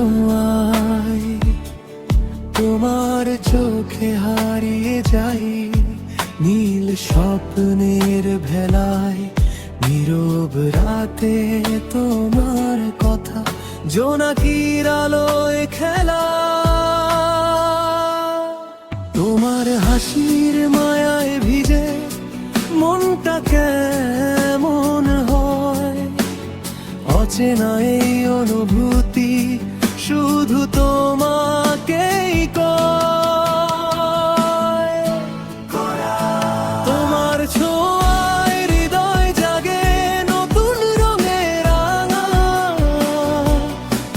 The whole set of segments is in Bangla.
ছোঁয়ায় তোমার চোখে হারিয়ে যাই নীল স্বপ্নের ভেলায় নীরব রাতে তোমার কথা জোনাকির আলোয় খেলা তোমার হাসির মায়ায় ভিজে মনটা কেমন হয় অচেনা এই অনুভূতি শুধু তোমাকেই কয় তোমার ছোঁয়ায় হৃদয় জাগে নতুন রঙে রাঙা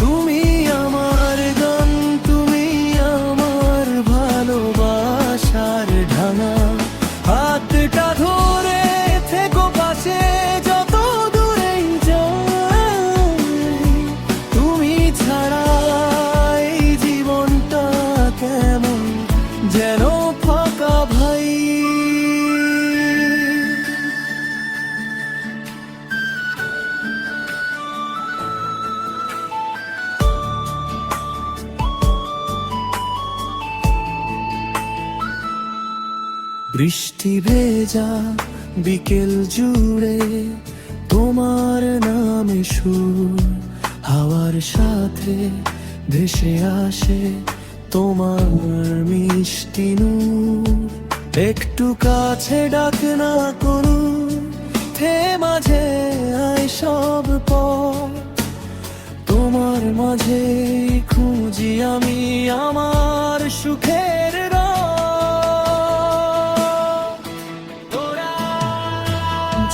তুমি আমার গান তুমি আমার ভালোবাসার ঢাঙা হাতটা ধরে থেকো পাশে যত দূরেই যাই তুমি ছাড়া এই জীবনটা কেমন যেন ফাঁকা ভাই বৃষ্টি ভেজা বিকেল জুড়ে তোমার নামে সুর হাওয়ার সাথে ভেসে আসে তোমার মিষ্টি নূর একটু কাছে ডাক না করু থে মাঝে আয় সব পথ তোমার মাঝে খুঁজি আমি আমার সুখের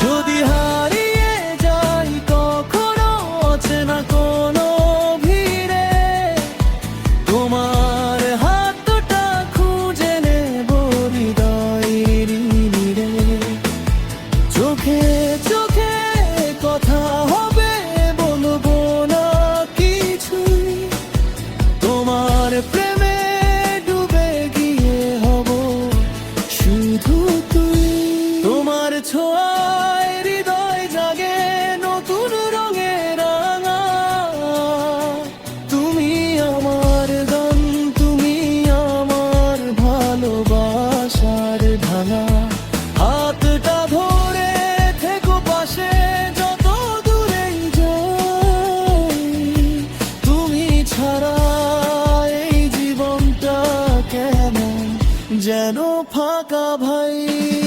যদি হারিয়ে যাই কখনো অচেনা কোনো ভিড়ে তোমার হাতটা খুঁজে নেব হৃদয়ের নীড়ে চোখে চোখে কথা হবে বলবো না কিছুই তোমার প্রেমে ডুবে গিয়ে হব শুধু তুই তোমার ছোঁয়া হাতটা ধরে থেকো পাশে যত দূরেই যাই তুমি ছাড়া এই জীবনটা কেমন যেন ফাঁকা ভাই।